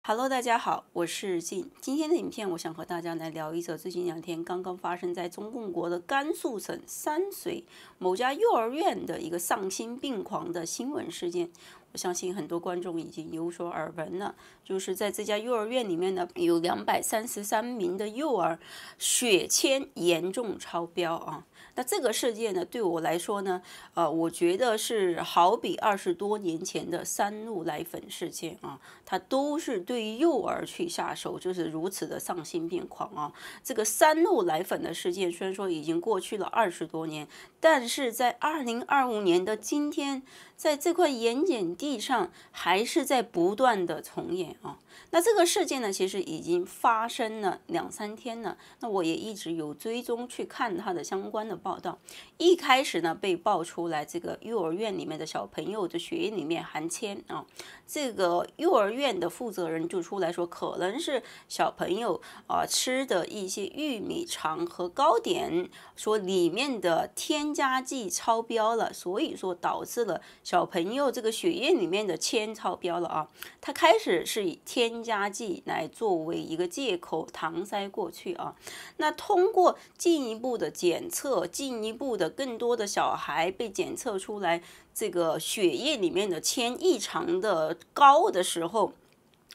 Hello， 大家好，我是静。今天的影片，我想和大家来聊一则最近2天刚刚发生在中共国的甘肃省三水某家幼儿园的一个丧心病狂的新闻事件。我相信很多观众已经有所耳闻了，就是在这家幼儿园里面呢，有233名的幼儿血铅严重超标啊。那这个事件呢，对我来说呢，我觉得是好比20多年前的3鹿奶粉事件啊，它都是对于幼儿去下手，就是如此的丧心病狂啊。这个3鹿奶粉的事件虽然说已经过去了20多年，但是在2025年的今天，在这块盐碱地上还是在不断的重演啊。那这个事件呢，其实已经发生了2、3天了。那我也一直有追踪去看它的相关的报道。一开始呢，被爆出来这个幼儿园里面的小朋友的血液里面含铅啊，这个幼儿园的负责人就出来说，可能是小朋友吃的一些玉米肠和糕点，说里面的添加剂超标了，所以说导致了小朋友这个血液里面的铅超标了啊。他开始是以添加剂来作为一个借口搪塞过去啊。那通过进一步的检测，进一步的更多的小孩被检测出来这个血液里面的铅异常的高的时候，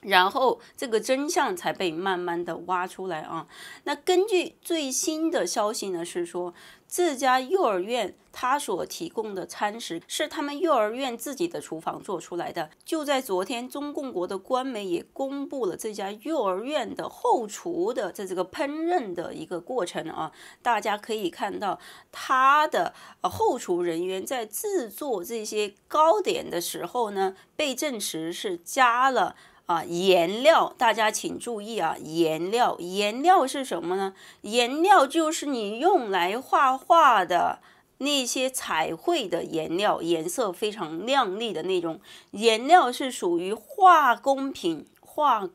然后这个真相才被慢慢的挖出来啊。那根据最新的消息呢，是说这家幼儿园它所提供的餐食是他们幼儿园自己的厨房做出来的。就在昨天，中共国的官媒也公布了这家幼儿园的后厨的这个烹饪的一个过程啊。大家可以看到，他的后厨人员在制作这些糕点的时候呢，被证实是加了颜料。大家请注意啊，颜料是什么呢？颜料就是你用来画画的那些彩绘的颜料，颜色非常亮丽的那种颜料，是属于化工品。化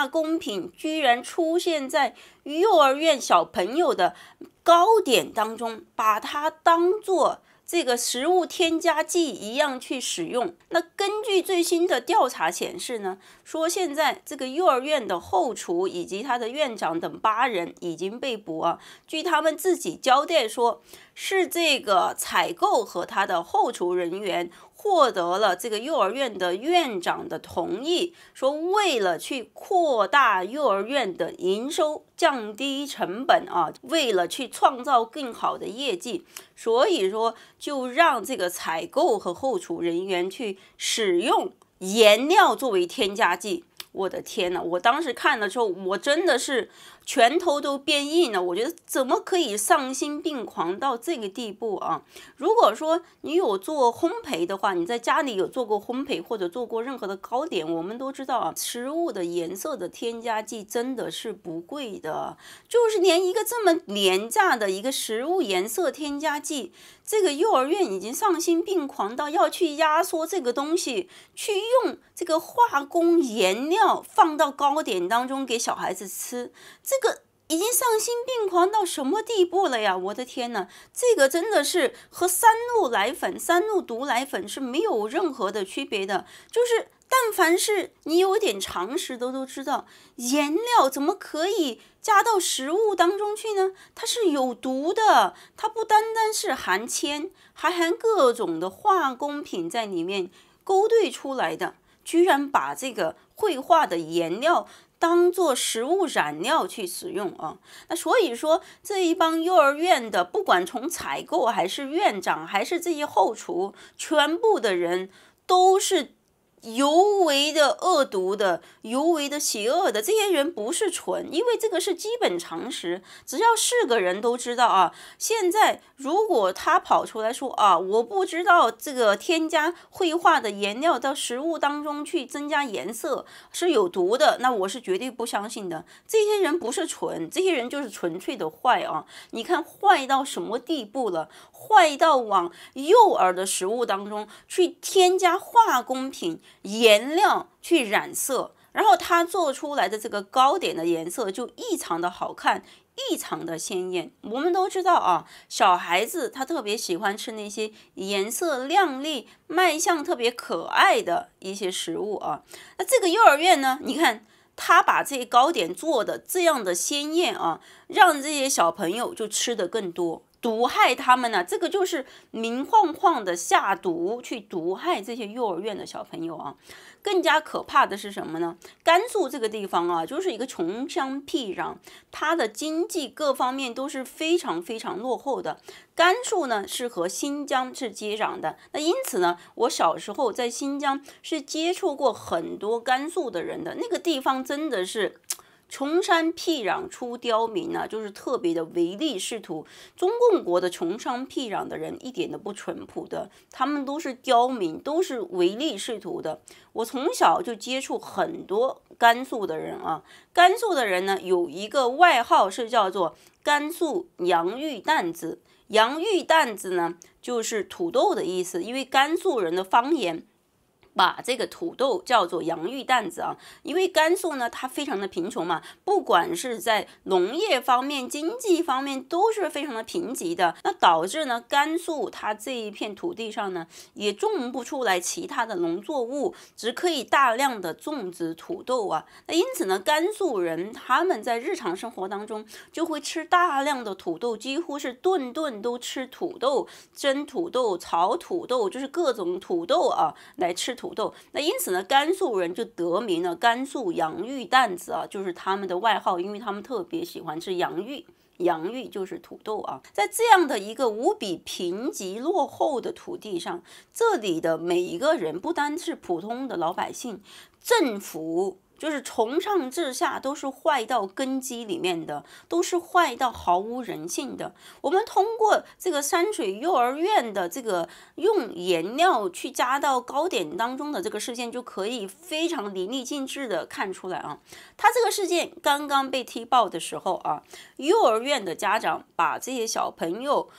工品居然出现在幼儿园小朋友的糕点当中，把它当作这个食物添加剂一样去使用。那根据最新的调查显示呢，说现在这个幼儿园的后厨以及他的院长等8人已经被捕啊。据他们自己交代说，是这个采购和他的后厨人员获得了这个幼儿园的院长的同意，说为了去扩大幼儿园的营收，降低成本啊，为了去创造更好的业绩，所以说就让这个采购和后厨人员去使用颜料作为添加剂。我的天哪！我当时看了之后，我真的是拳头都变硬了。我觉得怎么可以丧心病狂到这个地步啊？如果说你有做烘焙的话，你在家里有做过烘焙或者做过任何的糕点，我们都知道啊，食物的颜色的添加剂真的是不贵的，就是连一个这么廉价的一个食物颜色添加剂，这个幼儿园已经丧心病狂到要去压缩这个东西，去用这个化工颜料放到糕点当中给小孩子吃，这个已经丧心病狂到什么地步了呀？我的天哪，这个真的是和3鹿奶粉、3鹿毒奶粉是没有任何的区别的。就是但凡是你有点常识的都知道，颜料怎么可以加到食物当中去呢？它是有毒的，它不单单是含铅，还含各种的化工品在里面勾兑出来的，居然把这个绘画的颜料当做食物染料去使用啊。那所以说这一帮幼儿园的，不管从采购还是院长还是这些后厨，全部的人都是尤为的恶毒的，尤为的邪恶的。这些人不是蠢，因为这个是基本常识，只要是个人都知道啊。现在如果他跑出来说啊，我不知道这个添加绘画的颜料到食物当中去增加颜色是有毒的，那我是绝对不相信的。这些人不是蠢，这些人就是纯粹的坏啊。你看坏到什么地步了？坏到往幼儿的食物当中去添加化工品颜料去染色，然后它做出来的这个糕点的颜色就异常的好看，异常的鲜艳。我们都知道啊，小孩子他特别喜欢吃那些颜色亮丽、卖相特别可爱的一些食物啊。那这个幼儿园呢，你看他把这些糕点做的这样的鲜艳啊，让这些小朋友就吃的更多。毒害他们呢，这个就是明晃晃的下毒，去毒害这些幼儿园的小朋友啊。更加可怕的是什么呢？甘肃这个地方啊，就是一个穷乡僻壤，它的经济各方面都是非常非常落后的。甘肃呢是和新疆是接壤的，那因此呢，我小时候在新疆是接触过很多甘肃的人的，那个地方真的是穷山僻壤出刁民啊，就是特别的唯利是图。中共国的穷乡僻壤的人一点都不淳朴的，他们都是刁民，都是唯利是图的。我从小就接触很多甘肃的人啊，甘肃的人呢有一个外号是叫做甘肃洋芋担子。洋芋担子呢就是土豆的意思，因为甘肃人的方言把这个土豆叫做洋芋担子啊，因为甘肃呢，它非常的贫穷嘛，不管是在农业方面、经济方面都是非常的贫瘠的，那导致呢，甘肃它这一片土地上呢，也种不出来其他的农作物，只可以大量的种植土豆啊。那因此呢，甘肃人他们在日常生活当中就会吃大量的土豆，几乎是顿顿都吃土豆，蒸土豆、炒土豆，就是各种土豆啊，来吃土豆。那因此呢，甘肃人就得名了甘肃洋芋担子啊，就是他们的外号，因为他们特别喜欢吃洋芋。洋芋就是土豆啊，在这样的一个无比贫瘠落后的土地上，这里的每一个人不单是普通的老百姓，政府就是从上至下都是坏到根基里面的，都是坏到毫无人性的。我们通过这个山水幼儿园的这个用颜料去加到糕点当中的这个事件，就可以非常淋漓尽致的看出来啊。他这个事件刚刚被踢爆的时候啊，幼儿园的家长把这些小朋友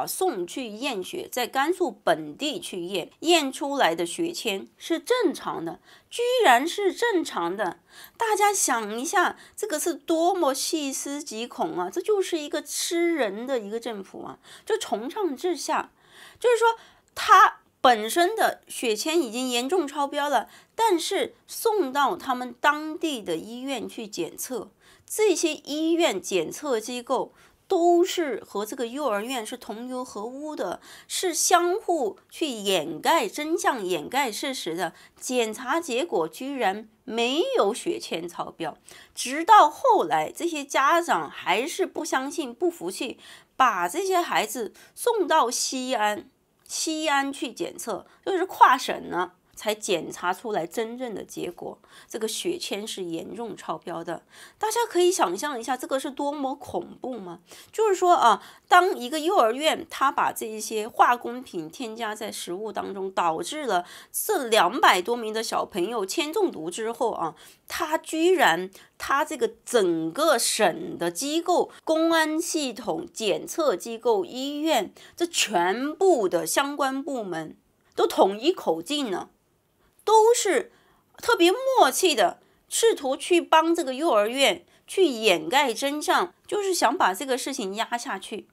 送去验血，在甘肃本地去验出来的血签是正常的，居然是正常的。大家想一下，这个是多么细思极恐啊！这就是一个吃人的一个政府啊，就从上至下，就是说他本身的血签已经严重超标了，但是送到他们当地的医院去检测，这些医院检测机构都是和这个幼儿园是同流合污的，是相互去掩盖真相、掩盖事实的。检查结果居然没有血签超标，直到后来这些家长还是不相信、不服气，把这些孩子送到西安去检测，就是跨省呢，才检查出来真正的结果，这个血签是严重超标的。大家可以想象一下，这个是多么恐怖吗？就是说啊，当一个幼儿园它把这一些化工品添加在食物当中，导致了这200多名的小朋友铅中毒之后啊，他居然这个整个省的机构、公安系统、检测机构、医院，这全部的相关部门都统一口径呢，都是特别默契的，试图去帮这个幼儿园去掩盖真相，就是想把这个事情压下去。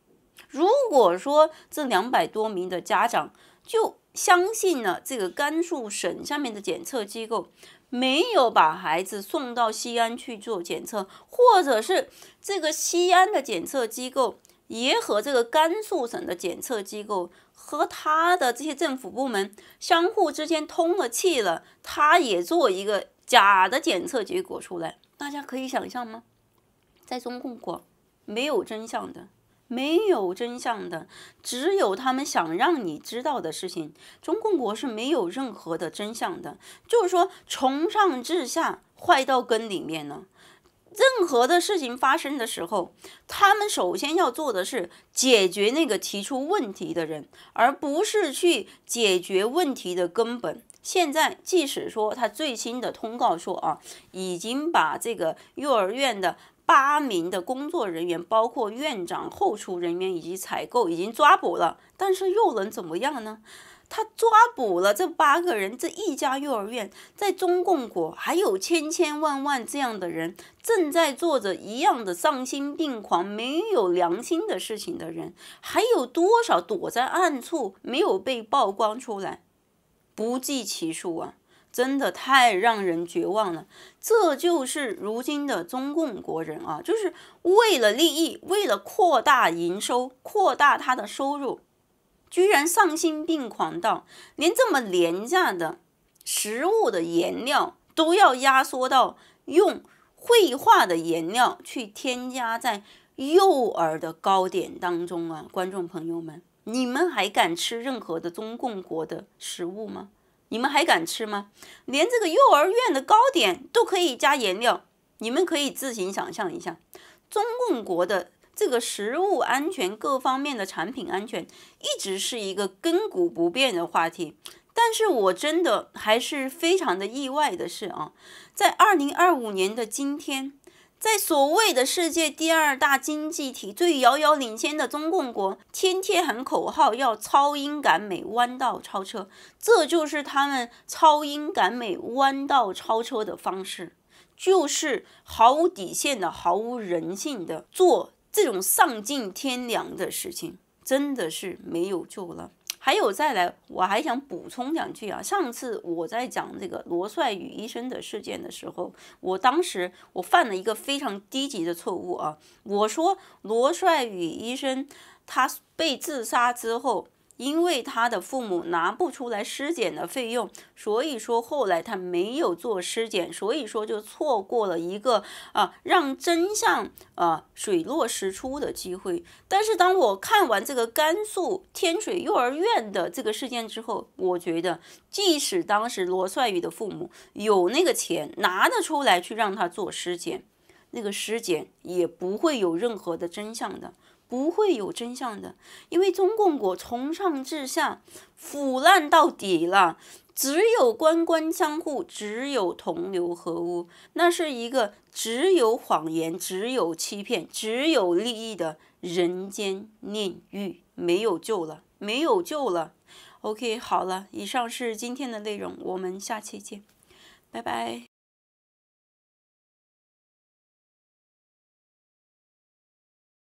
如果说这200多名的家长就相信了这个甘肃省下面的检测机构，没有把孩子送到西安去做检测，或者是这个西安的检测机构也和这个甘肃省的检测机构和他的这些政府部门相互之间通了气了，他也做一个假的检测结果出来。大家可以想象吗？在中共国没有真相的，没有真相的，只有他们想让你知道的事情。中共国是没有任何的真相的，就是说从上至下坏到根里面呢。任何的事情发生的时候，他们首先要做的是解决那个提出问题的人，而不是去解决问题的根本。现在即使说他最新的通告说啊，已经把这个幼儿园的8名的工作人员，包括院长、后厨人员以及采购已经抓捕了，但是又能怎么样呢？他抓捕了这8个人，这一家幼儿园在中共国还有千千万万这样的人正在做着一样的丧心病狂、没有良心的事情的人，还有多少躲在暗处没有被曝光出来？不计其数啊！真的太让人绝望了。这就是如今的中共国人啊，就是为了利益，为了扩大营收，扩大他的收入，居然丧心病狂到连这么廉价的食物的颜料都要压缩到用绘画的颜料去添加在幼儿的糕点当中啊！观众朋友们，你们还敢吃任何的中共国的食物吗？你们还敢吃吗？连这个幼儿园的糕点都可以加颜料，你们可以自行想象一下，中共国的这个食物安全各方面的产品安全一直是一个亘古不变的话题。但是我真的还是非常的意外的是啊，在2025年的今天，在所谓的世界第2大经济体最遥遥领先的中共国，天天喊口号要超英赶美、弯道超车，这就是他们超英赶美、弯道超车的方式，就是毫无底线的、毫无人性的做这种丧尽天良的事情，真的是没有救了。还有再来，我还想补充2句啊。上次我在讲这个罗帅宇医生的事件的时候，当时我犯了一个非常低级的错误啊。我说罗帅宇医生他被自杀之后，因为他的父母拿不出来尸检的费用，所以说后来他没有做尸检，所以说就错过了一个让真相水落石出的机会。但是当我看完这个甘肃天水幼儿园的这个事件之后，我觉得即使当时罗帅宇的父母有那个钱拿得出来去让他做尸检，那个尸检也不会有任何的真相的。不会有真相的，因为中共国从上至下腐烂到底了，只有官官相护，只有同流合污，那是一个只有谎言、只有欺骗、只有利益的人间炼狱，没有救了，没有救了。OK， 好了，以上是今天的内容，我们下期见，拜拜。